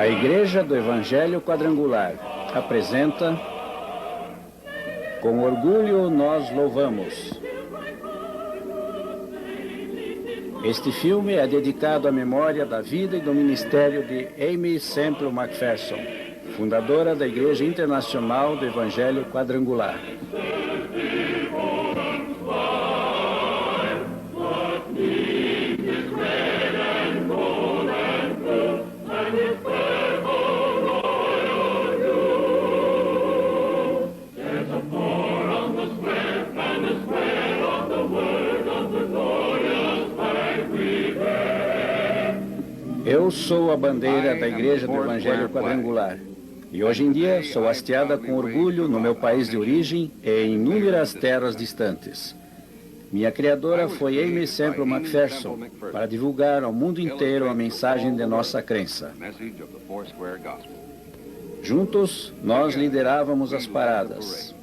A Igreja do Evangelho Quadrangular apresenta Com Orgulho Nós Louvamos. Este filme é dedicado à memória da vida e do ministério de Aimee Semple McPherson, fundadora da Igreja Internacional do Evangelho Quadrangular. Eu sou a bandeira da Igreja do Evangelho Quadrangular e hoje em dia sou hasteada com orgulho no meu país de origem e em inúmeras terras distantes. Minha criadora foi Aimee Semple McPherson para divulgar ao mundo inteiro a mensagem de nossa crença. Juntos, nós liderávamos as paradas.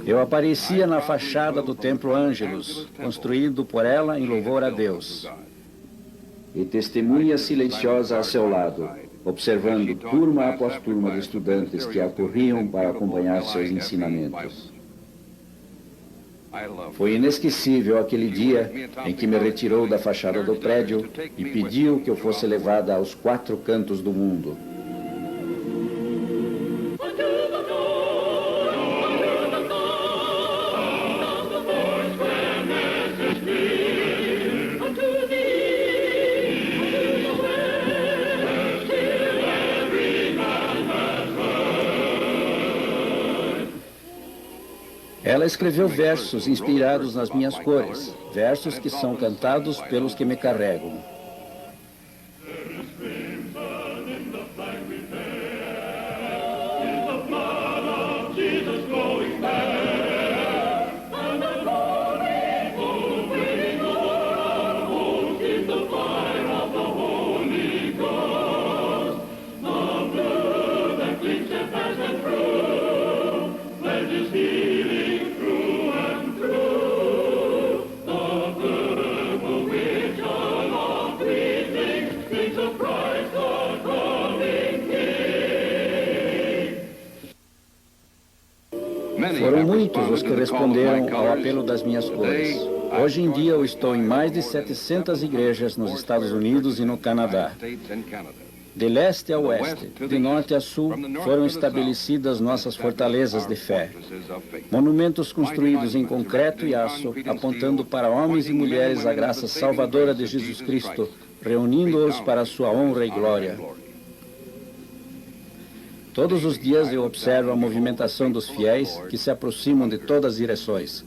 Eu aparecia na fachada do Templo Ângelus, construído por ela em louvor a Deus. E testemunha silenciosa a seu lado, observando turma após turma de estudantes que acorriam para acompanhar seus ensinamentos. Foi inesquecível aquele dia em que me retirou da fachada do prédio e pediu que eu fosse levada aos 4 cantos do mundo. Ela escreveu versos inspirados nas minhas cores, versos que são cantados pelos que me carregam. Foram muitos os que responderam ao apelo das minhas cores. Hoje em dia eu estou em mais de 700 igrejas nos Estados Unidos e no Canadá. De leste a oeste, de norte a sul, foram estabelecidas nossas fortalezas de fé. Monumentos construídos em concreto e aço, apontando para homens e mulheres a graça salvadora de Jesus Cristo, reunindo-os para a sua honra e glória. Todos os dias eu observo a movimentação dos fiéis que se aproximam de todas as direções.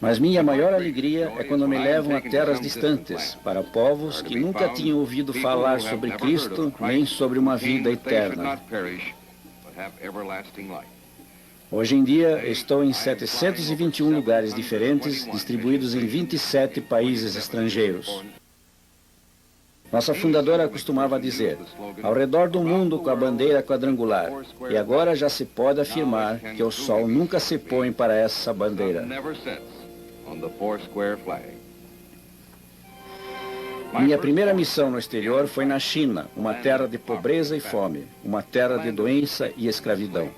Mas minha maior alegria é quando me levam a terras distantes, para povos que nunca tinham ouvido falar sobre Cristo, nem sobre uma vida eterna. Hoje em dia, estou em 721 lugares diferentes, distribuídos em 27 países estrangeiros. Nossa fundadora costumava dizer, ao redor do mundo com a bandeira quadrangular, e agora já se pode afirmar que o sol nunca se põe para essa bandeira. Minha primeira missão no exterior foi na China, uma terra de pobreza e fome, uma terra de doença e escravidão.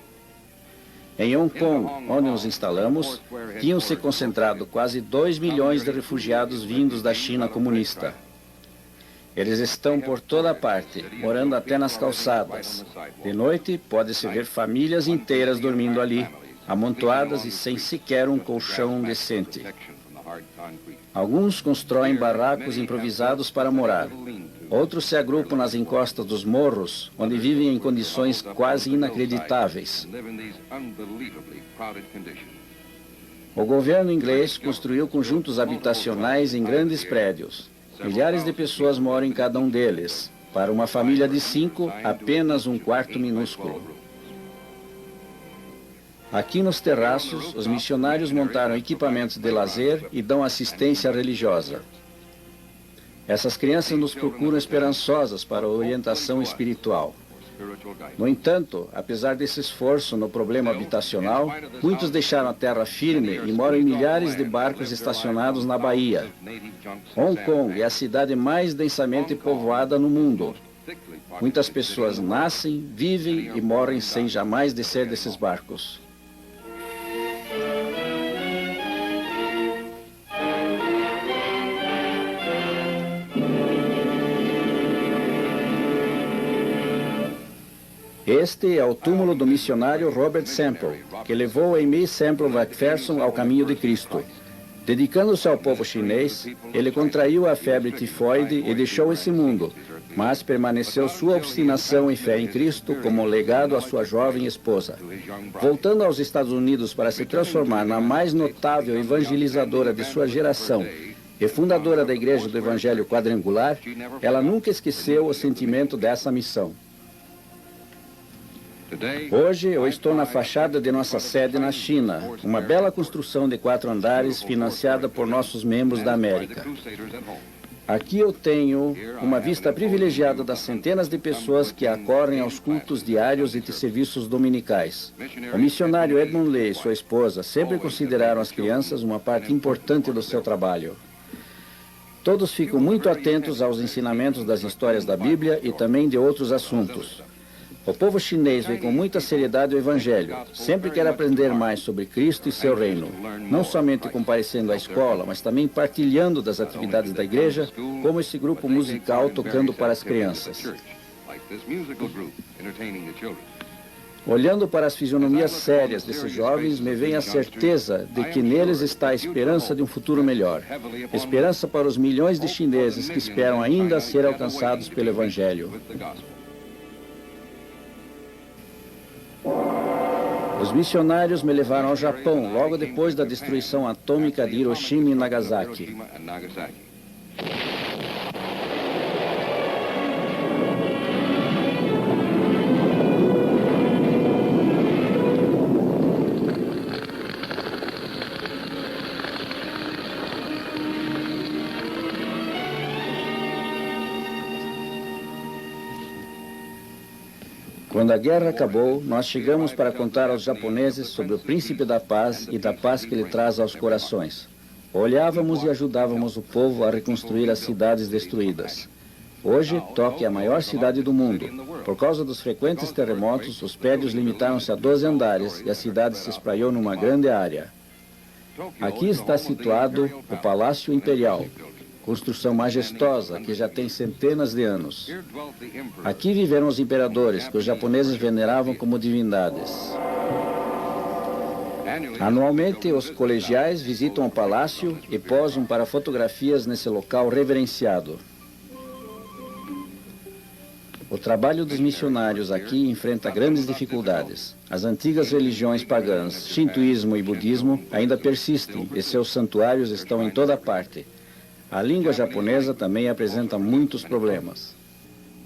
Em Hong Kong, onde nos instalamos, tinham se concentrado quase 2 milhões de refugiados vindos da China comunista. Eles estão por toda parte, morando até nas calçadas. De noite, pode-se ver famílias inteiras dormindo ali, amontoadas e sem sequer um colchão decente. Alguns constroem barracos improvisados para morar. Outros se agrupam nas encostas dos morros, onde vivem em condições quase inacreditáveis. O governo inglês construiu conjuntos habitacionais em grandes prédios. Milhares de pessoas moram em cada um deles. Para uma família de 5, apenas um quarto minúsculo. Aqui nos terraços, os missionários montaram equipamentos de lazer e dão assistência religiosa. Essas crianças nos procuram esperançosas para a orientação espiritual. No entanto, apesar desse esforço no problema habitacional, muitos deixaram a terra firme e moram em milhares de barcos estacionados na Bahia. Hong Kong é a cidade mais densamente povoada no mundo. Muitas pessoas nascem, vivem e morrem sem jamais descer desses barcos. Este é o túmulo do missionário Robert Semple, que levou Aimee Semple McPherson ao caminho de Cristo. Dedicando-se ao povo chinês, ele contraiu a febre tifoide e deixou esse mundo, mas permaneceu sua obstinação e fé em Cristo como um legado à sua jovem esposa. Voltando aos Estados Unidos para se transformar na mais notável evangelizadora de sua geração e fundadora da Igreja do Evangelho Quadrangular, ela nunca esqueceu o sentimento dessa missão. Hoje eu estou na fachada de nossa sede na China, uma bela construção de 4 andares financiada por nossos membros da América. Aqui eu tenho uma vista privilegiada das centenas de pessoas que acorrem aos cultos diários e de serviços dominicais. O missionário Edmund Lee e sua esposa sempre consideraram as crianças uma parte importante do seu trabalho. Todos ficam muito atentos aos ensinamentos das histórias da Bíblia e também de outros assuntos. O povo chinês vê com muita seriedade o Evangelho. Sempre quer aprender mais sobre Cristo e seu reino. Não somente comparecendo à escola, mas também partilhando das atividades da igreja, como esse grupo musical tocando para as crianças. Olhando para as fisionomias sérias desses jovens, me vem a certeza de que neles está a esperança de um futuro melhor. Esperança para os milhões de chineses que esperam ainda ser alcançados pelo Evangelho. Os missionários me levaram ao Japão logo depois da destruição atômica de Hiroshima e Nagasaki. Quando a guerra acabou, nós chegamos para contar aos japoneses sobre o príncipe da paz e da paz que ele traz aos corações. Olhávamos e ajudávamos o povo a reconstruir as cidades destruídas. Hoje, Tóquio é a maior cidade do mundo. Por causa dos frequentes terremotos, os prédios limitaram-se a 12 andares e a cidade se espraiou numa grande área. Aqui está situado o Palácio Imperial, construção majestosa que já tem centenas de anos. Aqui viveram os imperadores, que os japoneses veneravam como divindades. Anualmente, os colegiais visitam o palácio e posam para fotografias nesse local reverenciado. O trabalho dos missionários aqui enfrenta grandes dificuldades. As antigas religiões pagãs, shintoísmo e budismo, ainda persistem e seus santuários estão em toda parte. A língua japonesa também apresenta muitos problemas.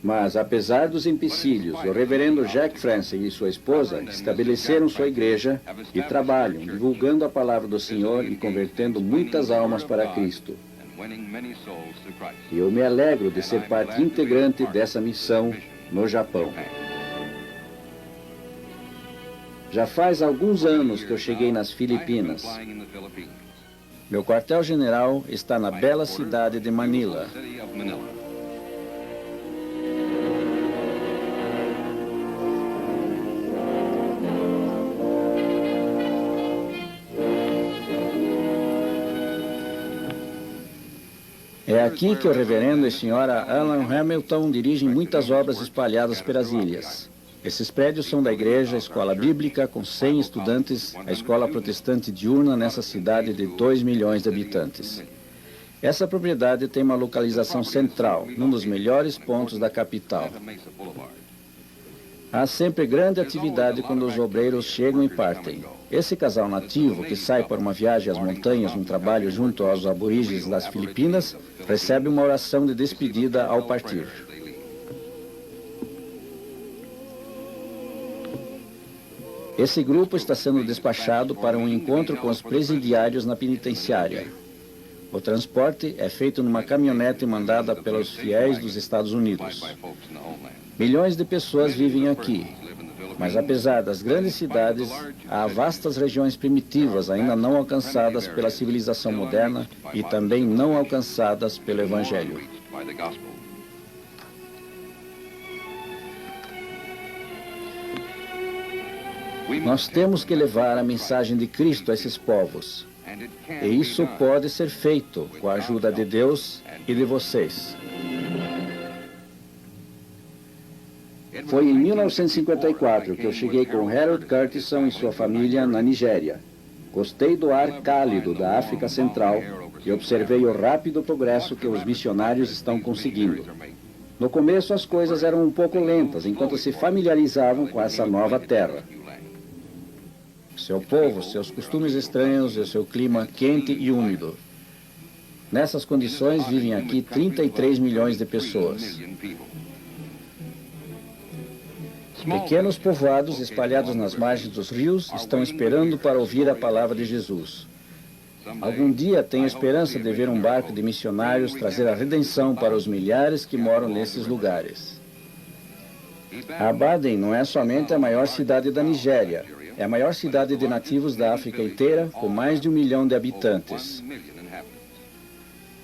Mas, apesar dos empecilhos, o reverendo Jack Francis e sua esposa estabeleceram sua igreja e trabalham divulgando a palavra do Senhor e convertendo muitas almas para Cristo. E eu me alegro de ser parte integrante dessa missão no Japão. Já faz alguns anos que eu cheguei nas Filipinas. Meu quartel-general está na bela cidade de Manila. É aqui que o reverendo e senhora Alan Hamilton dirigem muitas obras espalhadas pelas ilhas. Esses prédios são da igreja, a escola bíblica, com 100 estudantes, a escola protestante diurna nessa cidade de 2 milhões de habitantes. Essa propriedade tem uma localização central, num dos melhores pontos da capital. Há sempre grande atividade quando os obreiros chegam e partem. Esse casal nativo, que sai para uma viagem às montanhas num trabalho junto aos aborígenes das Filipinas, recebe uma oração de despedida ao partir. Esse grupo está sendo despachado para um encontro com os presidiários na penitenciária. O transporte é feito numa caminhonete mandada pelos fiéis dos Estados Unidos. Milhões de pessoas vivem aqui, mas apesar das grandes cidades, há vastas regiões primitivas ainda não alcançadas pela civilização moderna e também não alcançadas pelo Evangelho. Nós temos que levar a mensagem de Cristo a esses povos. E isso pode ser feito com a ajuda de Deus e de vocês. Foi em 1954 que eu cheguei com Harold Curtison e sua família na Nigéria. Gostei do ar cálido da África Central e observei o rápido progresso que os missionários estão conseguindo. No começo as coisas eram um pouco lentas, enquanto se familiarizavam com essa nova terra. Seu povo, seus costumes estranhos e seu clima quente e úmido. Nessas condições vivem aqui 33 milhões de pessoas. Pequenos povoados espalhados nas margens dos rios estão esperando para ouvir a palavra de Jesus. Algum dia tenho esperança de ver um barco de missionários trazer a redenção para os milhares que moram nesses lugares. Abaden não é somente a maior cidade da Nigéria, é a maior cidade de nativos da África inteira, com mais de 1 milhão de habitantes.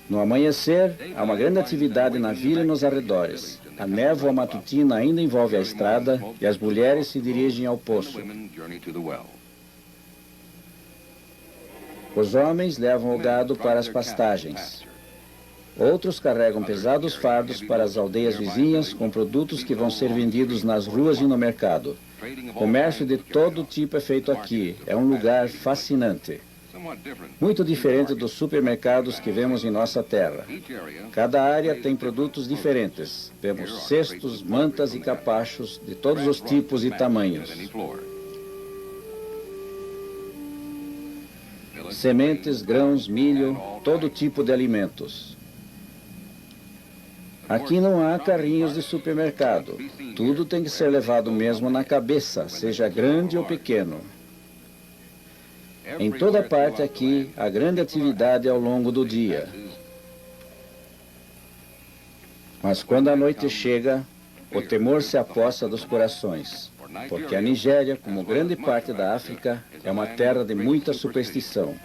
No amanhecer, há uma grande atividade na vila e nos arredores. A névoa matutina ainda envolve a estrada e as mulheres se dirigem ao poço. Os homens levam o gado para as pastagens. Outros carregam pesados fardos para as aldeias vizinhas com produtos que vão ser vendidos nas ruas e no mercado. Comércio de todo tipo é feito aqui. É um lugar fascinante. Muito diferente dos supermercados que vemos em nossa terra. Cada área tem produtos diferentes. Vemos cestos, mantas e capachos de todos os tipos e tamanhos. Sementes, grãos, milho, todo tipo de alimentos. Aqui não há carrinhos de supermercado. Tudo tem que ser levado mesmo na cabeça, seja grande ou pequeno. Em toda parte aqui, há grande atividade ao longo do dia. Mas quando a noite chega, o temor se apossa dos corações, porque a Nigéria, como grande parte da África, é uma terra de muita superstição.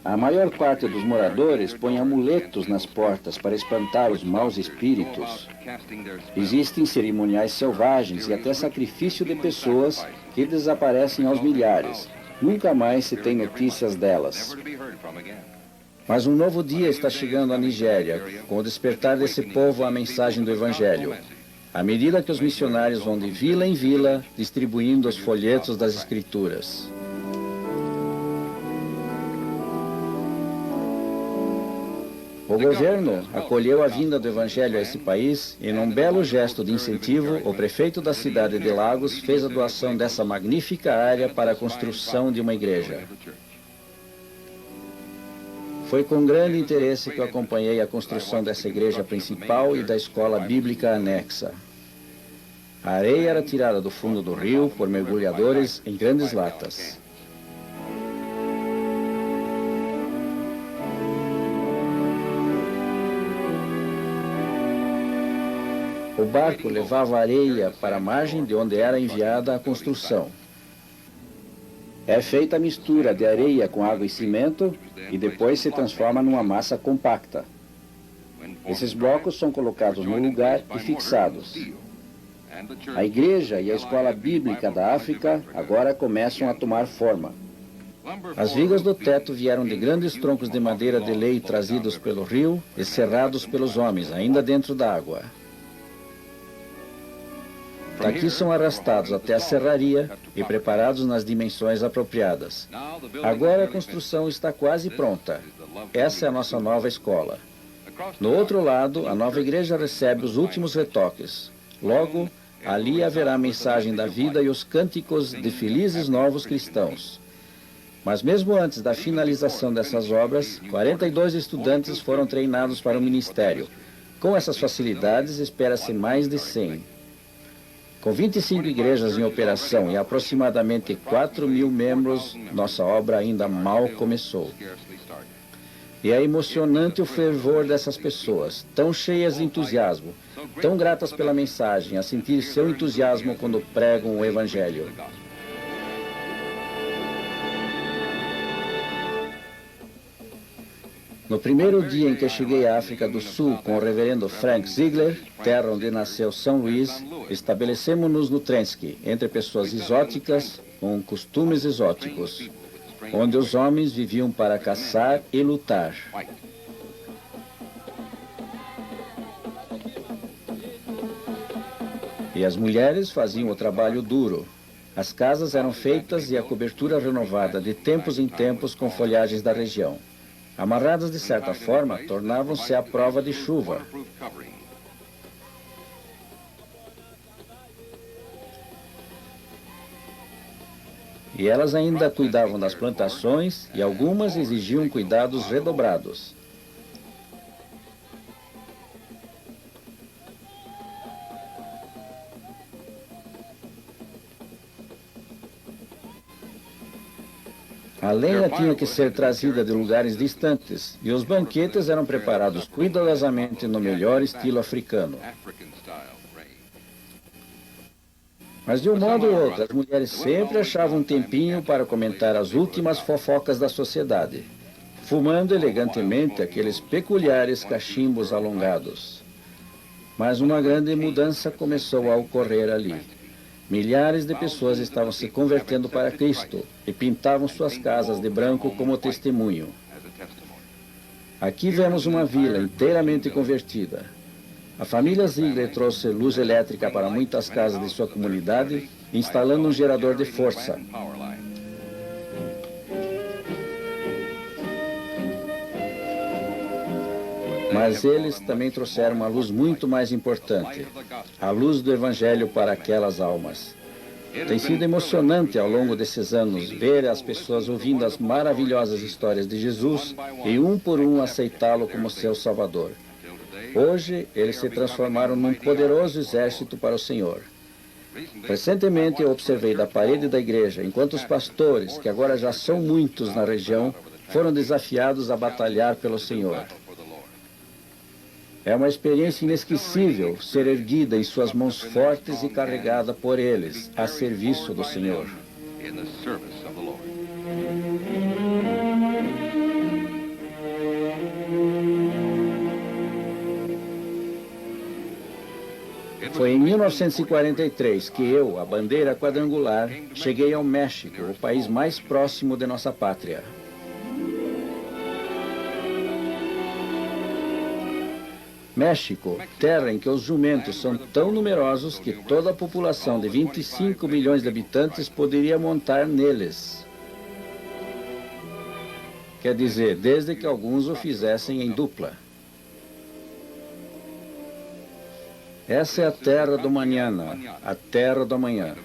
A maior parte dos moradores põe amuletos nas portas para espantar os maus espíritos. Existem cerimoniais selvagens e até sacrifício de pessoas que desaparecem aos milhares. Nunca mais se tem notícias delas. Mas um novo dia está chegando à Nigéria, com o despertar desse povo à mensagem do Evangelho. À medida que os missionários vão de vila em vila, distribuindo os folhetos das Escrituras. O governo acolheu a vinda do Evangelho a esse país e, num belo gesto de incentivo, o prefeito da cidade de Lagos fez a doação dessa magnífica área para a construção de uma igreja. Foi com grande interesse que eu acompanhei a construção dessa igreja principal e da escola bíblica anexa. A areia era tirada do fundo do rio por mergulhadores em grandes latas. O barco levava areia para a margem de onde era enviada a construção. É feita a mistura de areia com água e cimento e depois se transforma numa massa compacta. Esses blocos são colocados no lugar e fixados. A igreja e a escola bíblica da África agora começam a tomar forma. As vigas do teto vieram de grandes troncos de madeira de lei trazidos pelo rio e serrados pelos homens, ainda dentro da água. Daqui são arrastados até a serraria e preparados nas dimensões apropriadas. Agora a construção está quase pronta. Essa é a nossa nova escola. No outro lado, a nova igreja recebe os últimos retoques. Logo, ali haverá a mensagem da vida e os cânticos de felizes novos cristãos. Mas mesmo antes da finalização dessas obras, 42 estudantes foram treinados para o ministério. Com essas facilidades, espera-se mais de 100. Com 25 igrejas em operação e aproximadamente 4.000 membros, nossa obra ainda mal começou. E é emocionante o fervor dessas pessoas, tão cheias de entusiasmo, tão gratas pela mensagem, a sentir seu entusiasmo quando pregam o Evangelho. No primeiro dia em que cheguei à África do Sul com o reverendo Frank Ziegler, terra onde nasceu São Luís, estabelecemos-nos no Trenski, entre pessoas exóticas com costumes exóticos, onde os homens viviam para caçar e lutar. E as mulheres faziam o trabalho duro. As casas eram feitas e a cobertura renovada de tempos em tempos com folhagens da região. Amarradas de certa forma, tornavam-se à prova de chuva. E elas ainda cuidavam das plantações e algumas exigiam cuidados redobrados. A lenha tinha que ser trazida de lugares distantes e os banquetes eram preparados cuidadosamente no melhor estilo africano. Mas de um modo ou outro, as mulheres sempre achavam um tempinho para comentar as últimas fofocas da sociedade, fumando elegantemente aqueles peculiares cachimbos alongados. Mas uma grande mudança começou a ocorrer ali. Milhares de pessoas estavam se convertendo para Cristo e pintavam suas casas de branco como testemunho. Aqui vemos uma vila inteiramente convertida. A família Ziegler trouxe luz elétrica para muitas casas de sua comunidade, instalando um gerador de força. Mas eles também trouxeram uma luz muito mais importante, a luz do Evangelho para aquelas almas. Tem sido emocionante ao longo desses anos ver as pessoas ouvindo as maravilhosas histórias de Jesus e um por um aceitá-lo como seu Salvador. Hoje, eles se transformaram num poderoso exército para o Senhor. Recentemente, eu observei da parede da igreja, enquanto os pastores, que agora já são muitos na região, foram desafiados a batalhar pelo Senhor. É uma experiência inesquecível ser erguida em suas mãos fortes e carregada por eles, a serviço do Senhor. Foi em 1943 que eu, a bandeira quadrangular, cheguei ao México, o país mais próximo de nossa pátria. México, terra em que os jumentos são tão numerosos que toda a população de 25 milhões de habitantes poderia montar neles. Quer dizer, desde que alguns o fizessem em dupla. Essa é a terra do mañana, a terra do amanhã.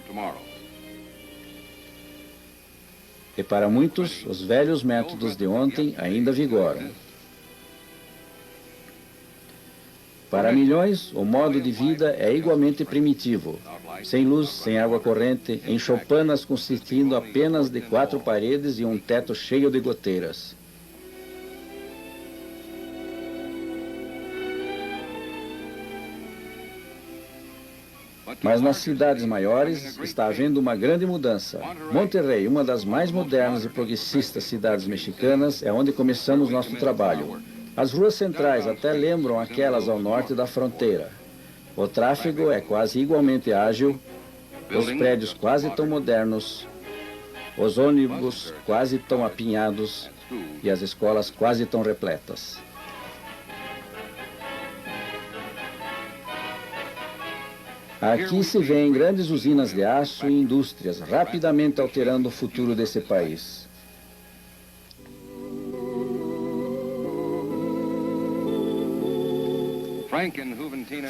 E para muitos, os velhos métodos de ontem ainda vigoram. Para milhões, o modo de vida é igualmente primitivo, sem luz, sem água corrente, em choupanas consistindo apenas de 4 paredes e um teto cheio de goteiras. Mas nas cidades maiores está havendo uma grande mudança. Monterrey, uma das mais modernas e progressistas cidades mexicanas, é onde começamos nosso trabalho. As ruas centrais até lembram aquelas ao norte da fronteira. O tráfego é quase igualmente ágil, os prédios quase tão modernos, os ônibus quase tão apinhados e as escolas quase tão repletas. Aqui se vêem grandes usinas de aço e indústrias rapidamente alterando o futuro desse país.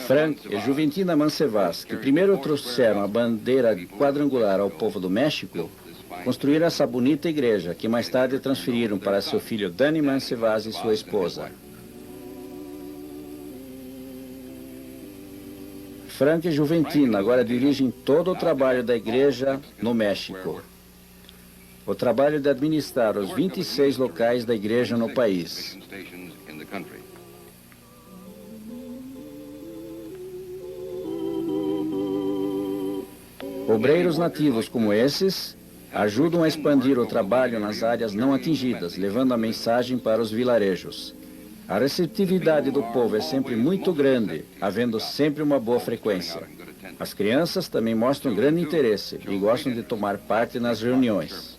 Frank e Juventina Mancebas, que primeiro trouxeram a bandeira quadrangular ao povo do México, construíram essa bonita igreja, que mais tarde transferiram para seu filho Danny Mancebas e sua esposa. Frank e Juventina agora dirigem todo o trabalho da igreja no México. O trabalho de administrar os 26 locais da igreja no país. Obreiros nativos como esses ajudam a expandir o trabalho nas áreas não atingidas, levando a mensagem para os vilarejos. A receptividade do povo é sempre muito grande, havendo sempre uma boa frequência. As crianças também mostram grande interesse e gostam de tomar parte nas reuniões.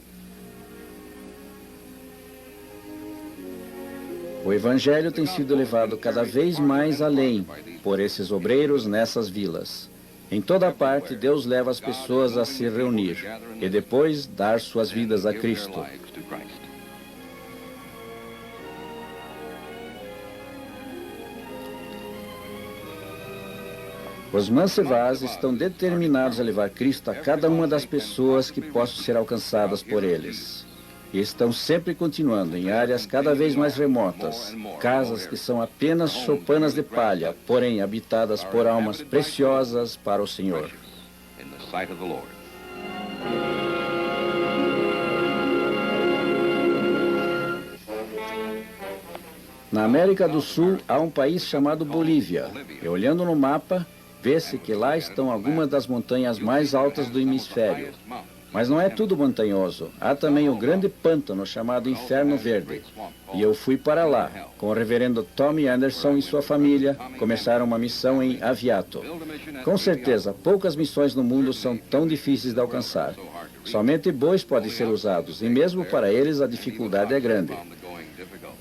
O Evangelho tem sido levado cada vez mais além por esses obreiros nessas vilas. Em toda parte, Deus leva as pessoas a se reunir e depois dar suas vidas a Cristo. Os Mansevas estão determinados a levar Cristo a cada uma das pessoas que possam ser alcançadas por eles. E estão sempre continuando em áreas cada vez mais remotas, casas que são apenas choupanas de palha, porém habitadas por almas preciosas para o Senhor. Na América do Sul há um país chamado Bolívia, e olhando no mapa, vê-se que lá estão algumas das montanhas mais altas do hemisfério. Mas não é tudo montanhoso. Há também o grande pântano chamado Inferno Verde. E eu fui para lá, com o reverendo Tommy Anderson e sua família, começaram uma missão em Aviato. Com certeza, poucas missões no mundo são tão difíceis de alcançar. Somente bois podem ser usados, e mesmo para eles a dificuldade é grande.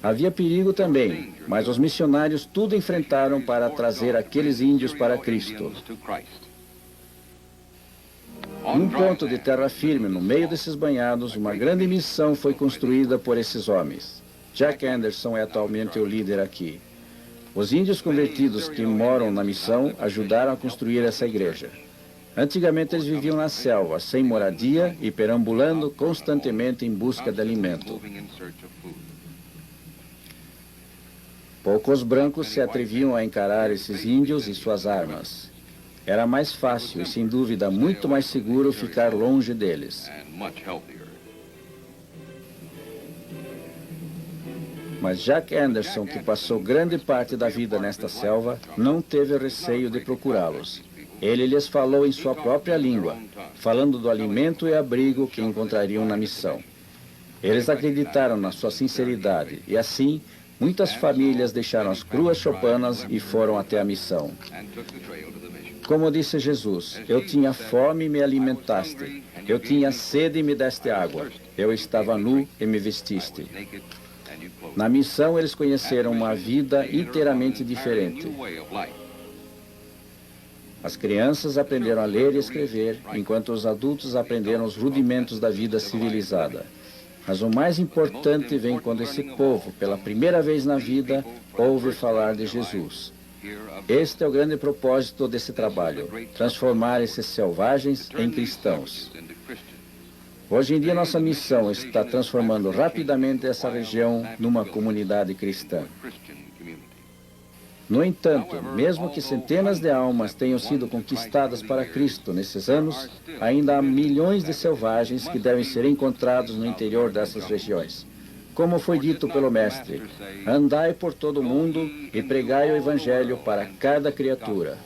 Havia perigo também, mas os missionários tudo enfrentaram para trazer aqueles índios para Cristo. Em um ponto de terra firme, no meio desses banhados, uma grande missão foi construída por esses homens. Jack Anderson é atualmente o líder aqui. Os índios convertidos que moram na missão ajudaram a construir essa igreja. Antigamente eles viviam na selva, sem moradia e perambulando constantemente em busca de alimento. Poucos brancos se atreviam a encarar esses índios e suas armas. Era mais fácil e, sem dúvida, muito mais seguro ficar longe deles. Mas Jack Anderson, que passou grande parte da vida nesta selva, não teve receio de procurá-los. Ele lhes falou em sua própria língua, falando do alimento e abrigo que encontrariam na missão. Eles acreditaram na sua sinceridade e, assim, muitas famílias deixaram as cruas choupanas e foram até a missão. Como disse Jesus, eu tinha fome e me alimentaste, eu tinha sede e me deste água, eu estava nu e me vestiste. Na missão eles conheceram uma vida inteiramente diferente. As crianças aprenderam a ler e escrever, enquanto os adultos aprenderam os rudimentos da vida civilizada. Mas o mais importante vem quando esse povo, pela primeira vez na vida, ouve falar de Jesus. Este é o grande propósito desse trabalho, transformar esses selvagens em cristãos. Hoje em dia, nossa missão está transformando rapidamente essa região numa comunidade cristã. No entanto, mesmo que centenas de almas tenham sido conquistadas para Cristo nesses anos, ainda há milhões de selvagens que devem ser encontrados no interior dessas regiões. Como foi dito pelo Mestre, andai por todo o mundo e pregai o Evangelho para cada criatura.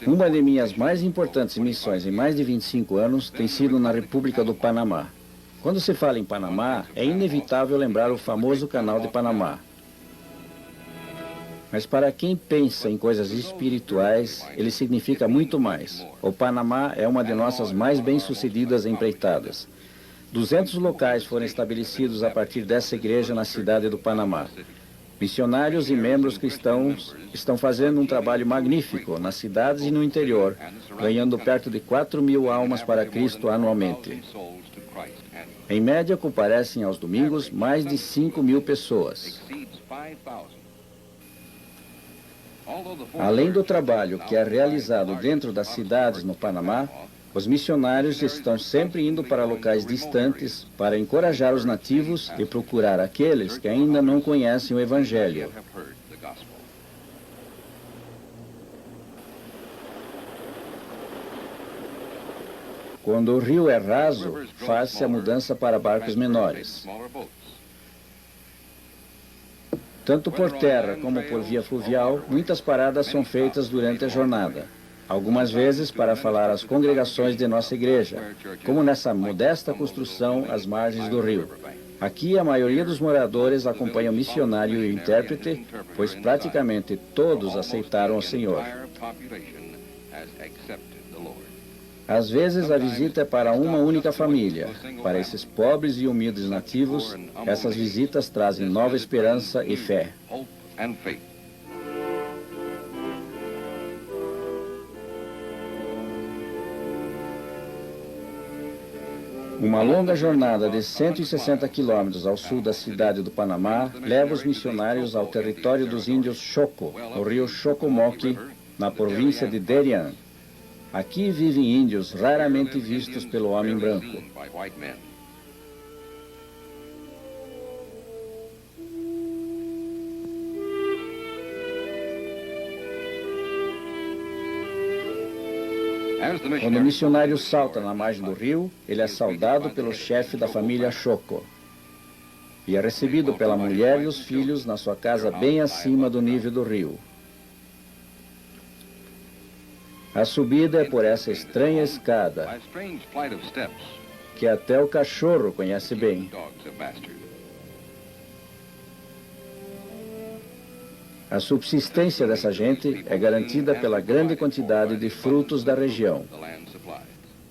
Uma de minhas mais importantes missões em mais de 25 anos tem sido na República do Panamá. Quando se fala em Panamá, é inevitável lembrar o famoso Canal de Panamá. Mas para quem pensa em coisas espirituais, ele significa muito mais. O Panamá é uma de nossas mais bem-sucedidas empreitadas. 200 locais foram estabelecidos a partir dessa igreja na cidade do Panamá. Missionários e membros cristãos estão fazendo um trabalho magnífico nas cidades e no interior, ganhando perto de 4.000 almas para Cristo anualmente. Em média, comparecem aos domingos mais de 5.000 pessoas. Além do trabalho que é realizado dentro das cidades no Panamá, Os missionários estão sempre indo para locais distantes para encorajar os nativos e procurar aqueles que ainda não conhecem o Evangelho. Quando o rio é raso, faz-se a mudança para barcos menores. Tanto por terra como por via fluvial, muitas paradas são feitas durante a jornada. Algumas vezes para falar às congregações de nossa igreja, como nessa modesta construção às margens do rio. Aqui a maioria dos moradores acompanha o missionário e o intérprete, pois praticamente todos aceitaram o Senhor. Às vezes a visita é para uma única família. Para esses pobres e humildes nativos, essas visitas trazem nova esperança e fé. Uma longa jornada de 160 quilômetros ao sul da cidade do Panamá leva os missionários ao território dos índios Choco, no rio Chocomoque, na província de Derian. Aqui vivem índios raramente vistos pelo homem branco. Quando o missionário salta na margem do rio, ele é saudado pelo chefe da família Choco e é recebido pela mulher e os filhos na sua casa bem acima do nível do rio. A subida é por essa estranha escada, que até o cachorro conhece bem. A subsistência dessa gente é garantida pela grande quantidade de frutos da região,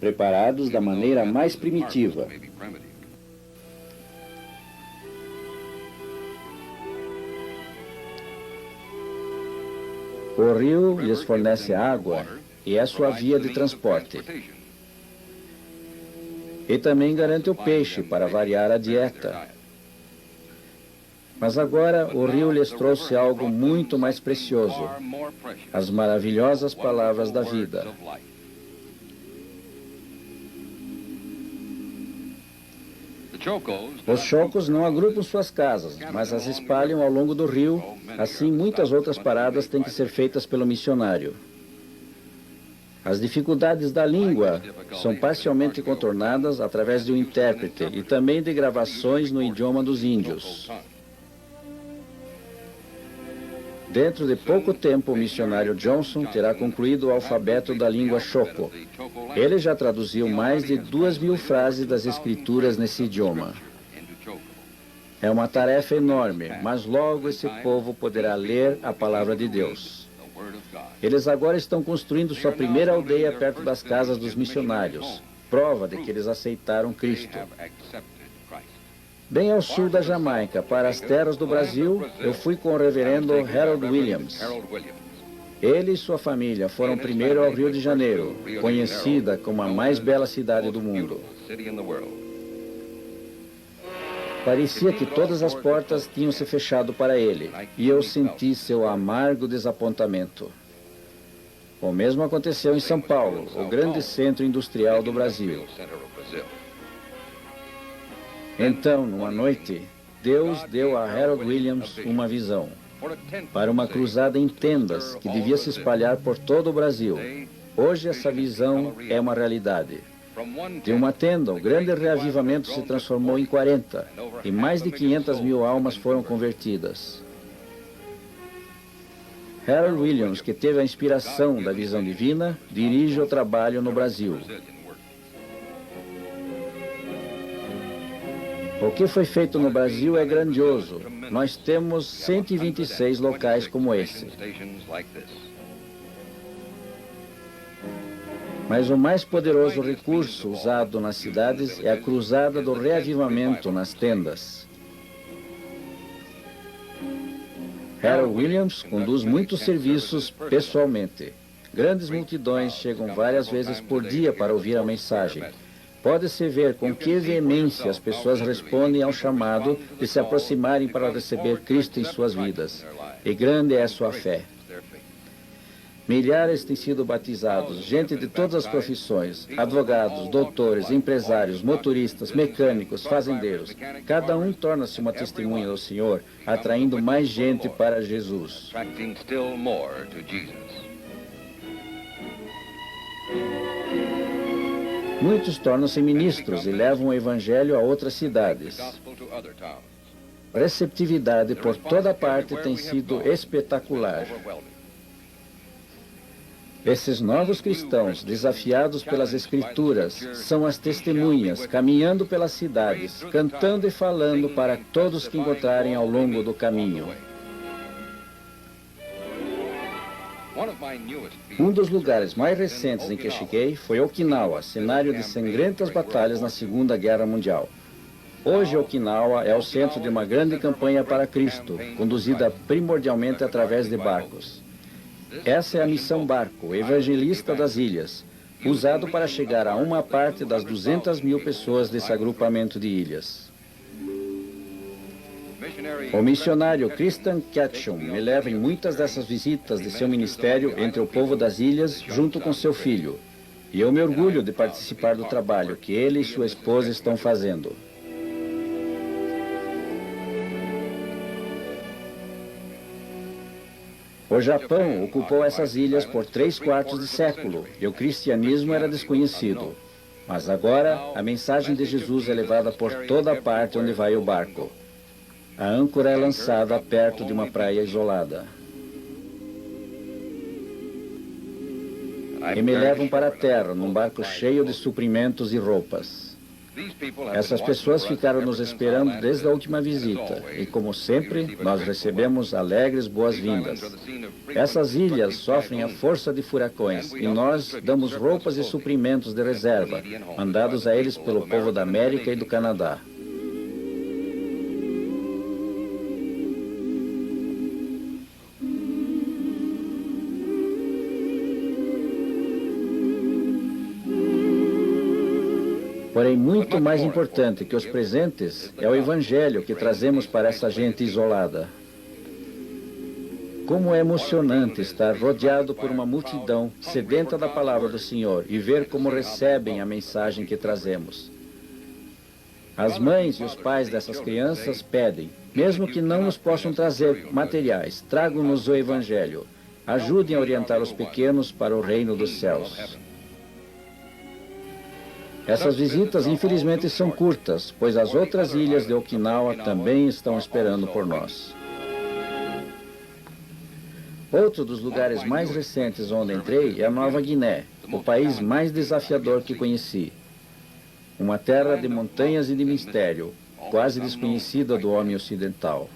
preparados da maneira mais primitiva. O rio lhes fornece água e é sua via de transporte. E também garante o peixe para variar a dieta. Mas agora o rio lhes trouxe algo muito mais precioso, as maravilhosas palavras da vida. Os Chocos não agrupam suas casas, mas as espalham ao longo do rio, assim muitas outras paradas têm que ser feitas pelo missionário. As dificuldades da língua são parcialmente contornadas através de um intérprete e também de gravações no idioma dos índios. Dentro de pouco tempo, o missionário Johnson terá concluído o alfabeto da língua Choco. Ele já traduziu mais de 2.000 frases das escrituras nesse idioma. É uma tarefa enorme, mas logo esse povo poderá ler a palavra de Deus. Eles agora estão construindo sua primeira aldeia perto das casas dos missionários, prova de que eles aceitaram Cristo. Bem ao sul da Jamaica, para as terras do Brasil, eu fui com o reverendo Harold Williams. Ele e sua família foram primeiro ao Rio de Janeiro, conhecida como a mais bela cidade do mundo. Parecia que todas as portas tinham se fechado para ele, e eu senti seu amargo desapontamento. O mesmo aconteceu em São Paulo, o grande centro industrial do Brasil. Então, numa noite, Deus deu a Harold Williams uma visão para uma cruzada em tendas que devia se espalhar por todo o Brasil. Hoje essa visão é uma realidade. De uma tenda, o grande reavivamento se transformou em 40 e mais de 500.000 almas foram convertidas. Harold Williams, que teve a inspiração da visão divina, dirige o trabalho no Brasil. O que foi feito no Brasil é grandioso. Nós temos 126 locais como esse. Mas o mais poderoso recurso usado nas cidades é a cruzada do reavivamento nas tendas. Harold Williams conduz muitos serviços pessoalmente. Grandes multidões chegam várias vezes por dia para ouvir a mensagem. Pode-se ver com que veemência as pessoas respondem ao chamado de se aproximarem para receber Cristo em suas vidas. E grande é a sua fé. Milhares têm sido batizados, gente de todas as profissões, advogados, doutores, empresários, motoristas, mecânicos, fazendeiros. Cada um torna-se uma testemunha do Senhor, atraindo mais gente para Jesus. Muitos tornam-se ministros e levam o Evangelho a outras cidades. A receptividade por toda parte tem sido espetacular. Esses novos cristãos, desafiados pelas Escrituras, são as testemunhas, caminhando pelas cidades, cantando e falando para todos que encontrarem ao longo do caminho. Um dos lugares mais recentes em que cheguei foi Okinawa, cenário de sangrentas batalhas na Segunda Guerra Mundial. Hoje, Okinawa é o centro de uma grande campanha para Cristo, conduzida primordialmente através de barcos. Essa é a missão Barco, evangelista das ilhas, usado para chegar a uma parte das 200.000 pessoas desse agrupamento de ilhas. O missionário Christian Ketchum me leva em muitas dessas visitas de seu ministério entre o povo das ilhas, junto com seu filho. E eu me orgulho de participar do trabalho que ele e sua esposa estão fazendo. O Japão ocupou essas ilhas por 3/4 de século e o cristianismo era desconhecido. Mas agora, a mensagem de Jesus é levada por toda parte onde vai o barco. A âncora é lançada perto de uma praia isolada. E me levam para a terra, num barco cheio de suprimentos e roupas. Essas pessoas ficaram nos esperando desde a última visita, e como sempre, nós recebemos alegres boas-vindas. Essas ilhas sofrem a força de furacões, e nós damos roupas e suprimentos de reserva, mandados a eles pelo povo da América e do Canadá. Porém, muito mais importante que os presentes é o Evangelho que trazemos para essa gente isolada. Como é emocionante estar rodeado por uma multidão sedenta da palavra do Senhor e ver como recebem a mensagem que trazemos. As mães e os pais dessas crianças pedem, mesmo que não nos possam trazer materiais, tragam-nos o Evangelho. Ajudem a orientar os pequenos para o reino dos céus. Essas visitas, infelizmente, são curtas, pois as outras ilhas de Okinawa também estão esperando por nós. Outro dos lugares mais recentes onde entrei é a Nova Guiné, o país mais desafiador que conheci. Uma terra de montanhas e de mistério, quase desconhecida do homem ocidental.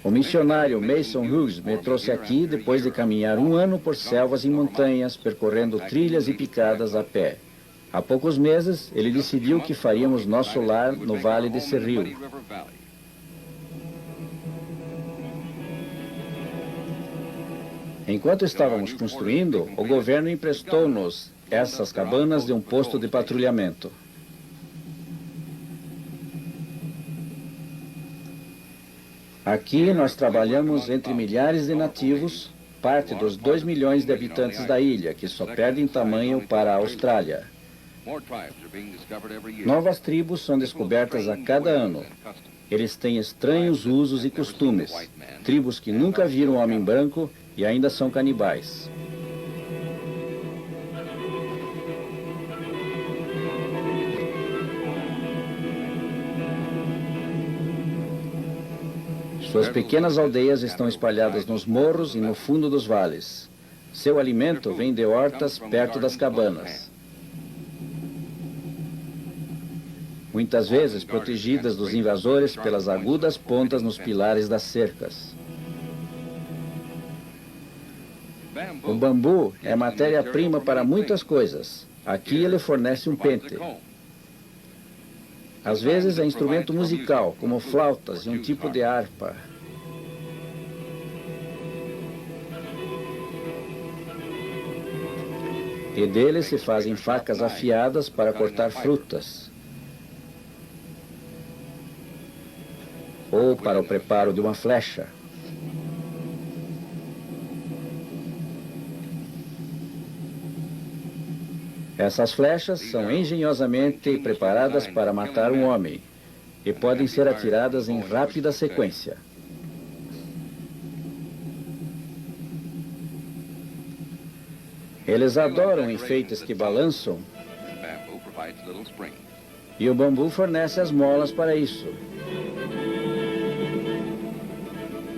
O missionário Mason Hughes me trouxe aqui depois de caminhar 1 ano por selvas e montanhas, percorrendo trilhas e picadas a pé. Há poucos meses, ele decidiu que faríamos nosso lar no vale desse rio. Enquanto estávamos construindo, o governo emprestou-nos essas cabanas de um posto de patrulhamento. Aqui nós trabalhamos entre milhares de nativos, parte dos 2 milhões de habitantes da ilha, que só perdem tamanho para a Austrália. Novas tribos são descobertas a cada ano. Eles têm estranhos usos e costumes, tribos que nunca viram homem branco e ainda são canibais. Suas pequenas aldeias estão espalhadas nos morros e no fundo dos vales. Seu alimento vem de hortas perto das cabanas. Muitas vezes protegidas dos invasores pelas agudas pontas nos pilares das cercas. O bambu é matéria-prima para muitas coisas. Aqui ele fornece um pente. Às vezes é instrumento musical, como flautas e um tipo de harpa. E dele se fazem facas afiadas para cortar frutas. Ou para o preparo de uma flecha. Essas flechas são engenhosamente preparadas para matar um homem e podem ser atiradas em rápida sequência. Eles adoram enfeites que balançam e o bambu fornece as molas para isso.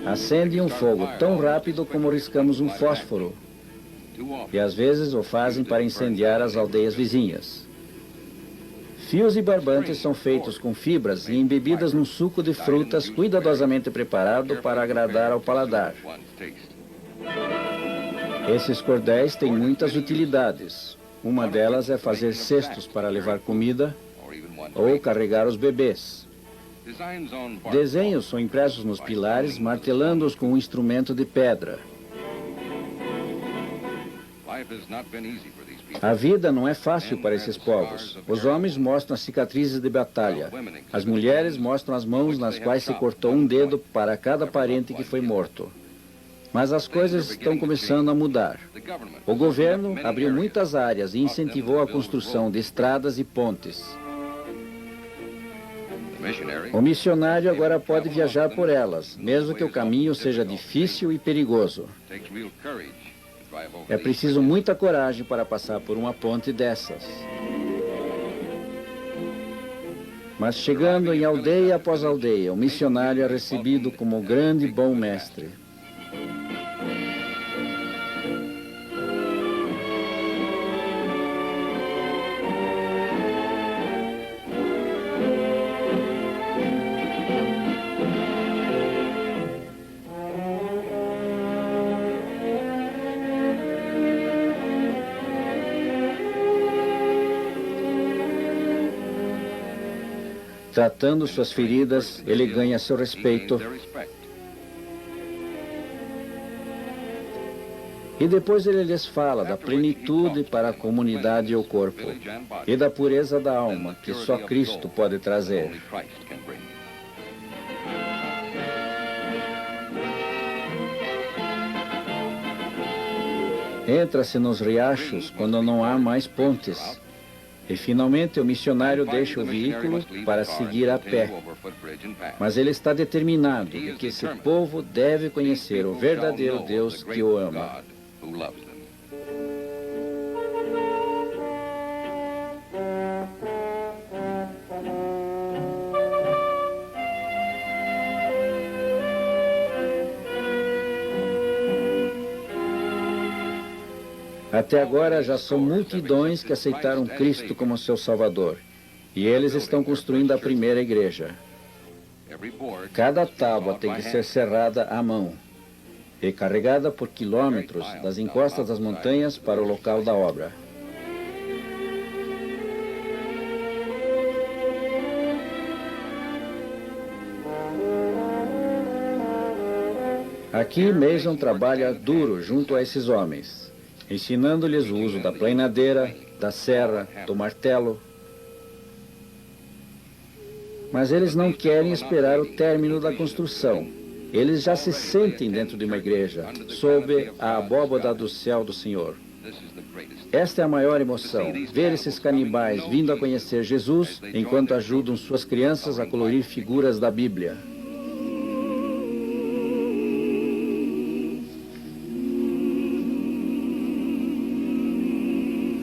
Acende um fogo tão rápido como riscamos um fósforo. E às vezes o fazem para incendiar as aldeias vizinhas. Fios e barbantes são feitos com fibras e embebidas num suco de frutas cuidadosamente preparado para agradar ao paladar. Esses cordéis têm muitas utilidades. Uma delas é fazer cestos para levar comida ou carregar os bebês. Desenhos são impressos nos pilares, martelando-os com um instrumento de pedra. A vida não é fácil para esses povos. Os homens mostram as cicatrizes de batalha. As mulheres mostram as mãos nas quais se cortou um dedo para cada parente que foi morto. Mas as coisas estão começando a mudar. O governo abriu muitas áreas e incentivou a construção de estradas e pontes. O missionário agora pode viajar por elas, mesmo que o caminho seja difícil e perigoso. É preciso muita coragem para passar por uma ponte dessas. Mas chegando em aldeia após aldeia, o missionário é recebido como o grande e bom mestre. Tratando suas feridas, ele ganha seu respeito. E depois ele lhes fala da plenitude para a comunidade e o corpo, e da pureza da alma, que só Cristo pode trazer. Entra-se nos riachos quando não há mais pontes. E finalmente o missionário deixa o veículo para seguir a pé. Mas ele está determinado de que esse povo deve conhecer o verdadeiro Deus que o ama. Até agora já são multidões que aceitaram Cristo como seu Salvador. E eles estão construindo a primeira igreja. Cada tábua tem que ser serrada à mão e carregada por quilômetros das encostas das montanhas para o local da obra. Aqui Mason trabalha duro junto a esses homens, ensinando-lhes o uso da plainadeira, da serra, do martelo. Mas eles não querem esperar o término da construção. Eles já se sentem dentro de uma igreja, sob a abóbada do céu do Senhor. Esta é a maior emoção, ver esses canibais vindo a conhecer Jesus enquanto ajudam suas crianças a colorir figuras da Bíblia.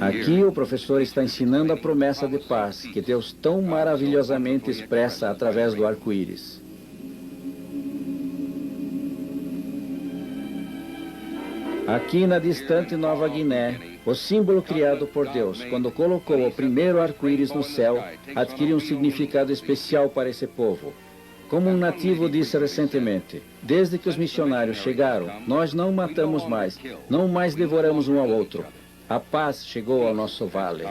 Aqui o professor está ensinando a promessa de paz que Deus tão maravilhosamente expressa através do arco-íris. Aqui na distante Nova Guiné, o símbolo criado por Deus, quando colocou o primeiro arco-íris no céu, adquire um significado especial para esse povo. Como um nativo disse recentemente, desde que os missionários chegaram, nós não matamos mais, não mais devoramos um ao outro. A paz chegou ao nosso vale.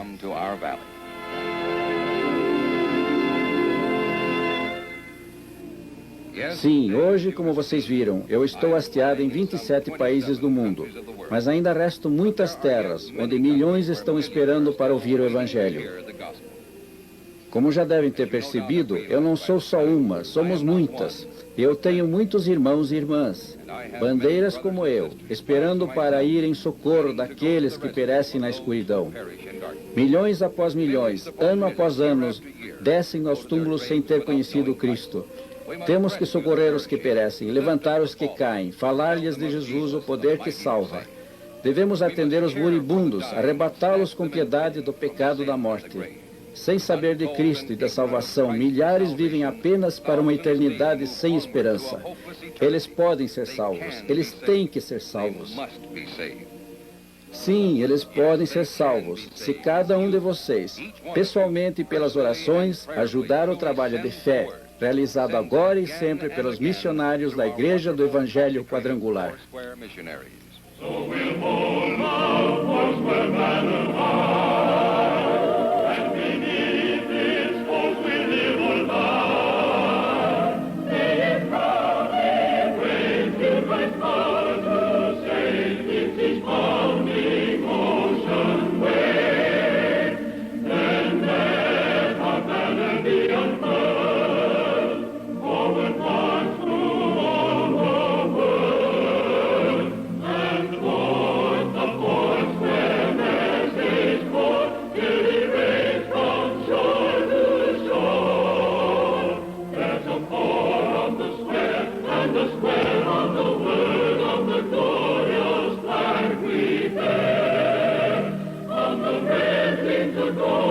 Sim, hoje, como vocês viram, eu estou hasteado em 27 países do mundo, mas ainda restam muitas terras onde milhões estão esperando para ouvir o Evangelho. Como já devem ter percebido, eu não sou só uma, somos muitas. Eu tenho muitos irmãos e irmãs, bandeiras como eu, esperando para ir em socorro daqueles que perecem na escuridão. Milhões após milhões, ano após ano, descem aos túmulos sem ter conhecido Cristo. Temos que socorrer os que perecem, levantar os que caem, falar-lhes de Jesus, o poder que salva. Devemos atender os moribundos, arrebatá-los com piedade do pecado da morte. Sem saber de Cristo e da salvação, milhares vivem apenas para uma eternidade sem esperança. Eles podem ser salvos, eles têm que ser salvos. Sim, eles podem ser salvos, se cada um de vocês, pessoalmente e pelas orações, ajudar o trabalho de fé, realizado agora e sempre pelos missionários da Igreja do Evangelho Quadrangular. To go.